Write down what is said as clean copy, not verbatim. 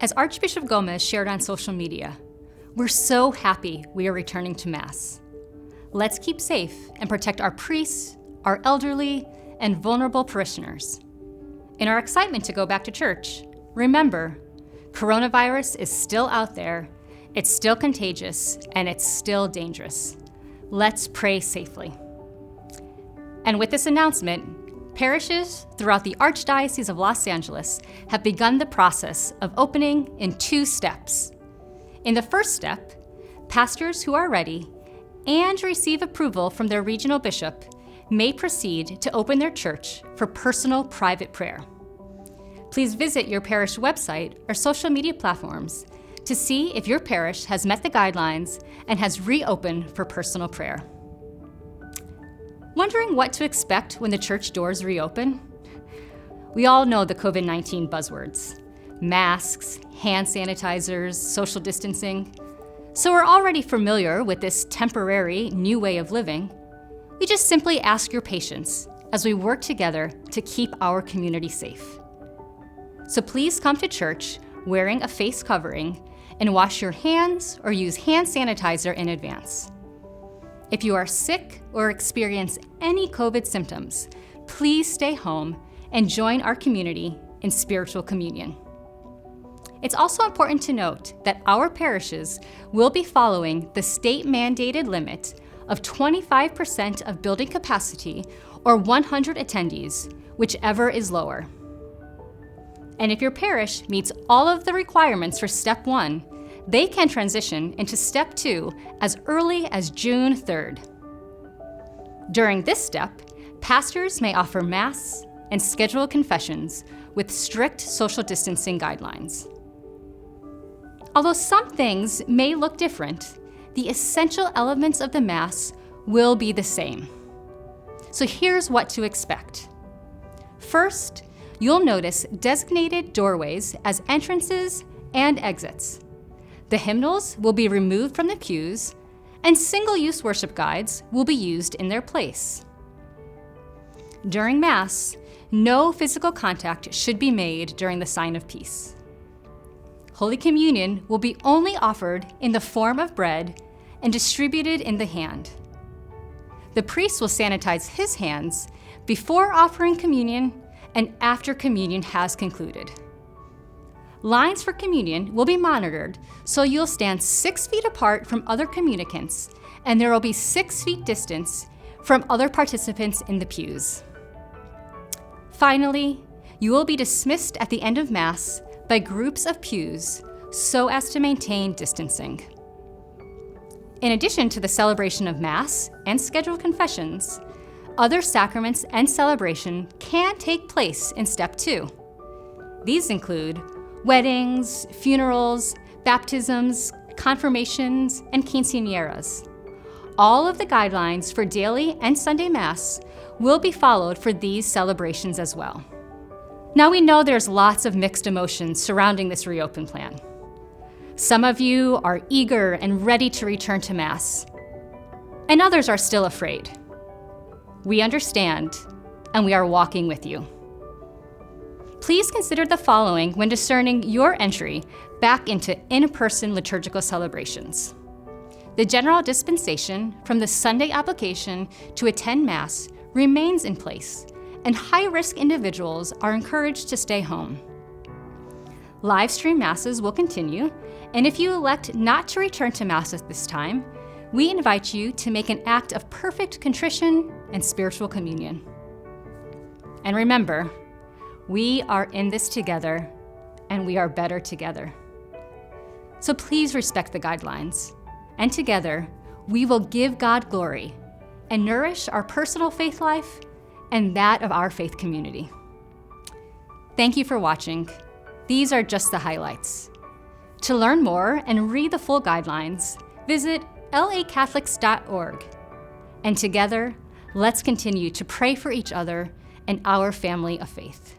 As Archbishop Gomez shared on social media, we're so happy we are returning to Mass. Let's keep safe and protect our priests, our elderly, and vulnerable parishioners. In our excitement to go back to church, remember, coronavirus is still out there, it's still contagious, and it's still dangerous. Let's pray safely. And with this announcement, parishes throughout the Archdiocese of Los Angeles have begun the process of opening in 2 steps. In the first step, pastors who are ready and receive approval from their regional bishop may proceed to open their church for personal private prayer. Please visit your parish website or social media platforms to see if your parish has met the guidelines and has reopened for personal prayer. Wondering what to expect when the church doors reopen? We all know the COVID-19 buzzwords: masks, hand sanitizers, social distancing. So we're already familiar with this temporary new way of living. We just simply ask your patience as we work together to keep our community safe. So please come to church wearing a face covering and wash your hands or use hand sanitizer in advance. If you are sick or experience any COVID symptoms, please stay home and join our community in spiritual communion. It's also important to note that our parishes will be following the state-mandated limit of 25% of building capacity or 100 attendees, whichever is lower. And if your parish meets all of the requirements for Step 1, they can transition into Step 2 as early as June 3rd. During this step, pastors may offer Mass and schedule confessions with strict social distancing guidelines. Although some things may look different, the essential elements of the Mass will be the same. So here's what to expect. First, you'll notice designated doorways as entrances and exits. The hymnals will be removed from the pews, and single-use worship guides will be used in their place. During Mass, no physical contact should be made during the sign of peace. Holy Communion will be only offered in the form of bread and distributed in the hand. The priest will sanitize his hands before offering communion and after communion has concluded. Lines for communion will be monitored, so you'll stand 6 feet apart from other communicants, and there will be 6 feet distance from other participants in the pews. Finally, you will be dismissed at the end of Mass by groups of pews so as to maintain distancing. In addition to the celebration of Mass and scheduled confessions, other sacraments and celebration can take place in Step 2. These include weddings, funerals, baptisms, confirmations, and quinceañeras. All of the guidelines for daily and Sunday Mass will be followed for these celebrations as well. Now we know there's lots of mixed emotions surrounding this reopen plan. Some of you are eager and ready to return to Mass, and others are still afraid. We understand, and we are walking with you. Please consider the following when discerning your entry back into in-person liturgical celebrations. The general dispensation from the Sunday application to attend Mass remains in place, and high-risk individuals are encouraged to stay home. Live stream Masses will continue, and if you elect not to return to Mass at this time, we invite you to make an act of perfect contrition and spiritual communion. And remember, we are in this together, and we are better together. So please respect the guidelines, and together, we will give God glory and nourish our personal faith life and that of our faith community. Thank you for watching. These are just the highlights. To learn more and read the full guidelines, visit lacatholics.org. And together, let's continue to pray for each other and our family of faith.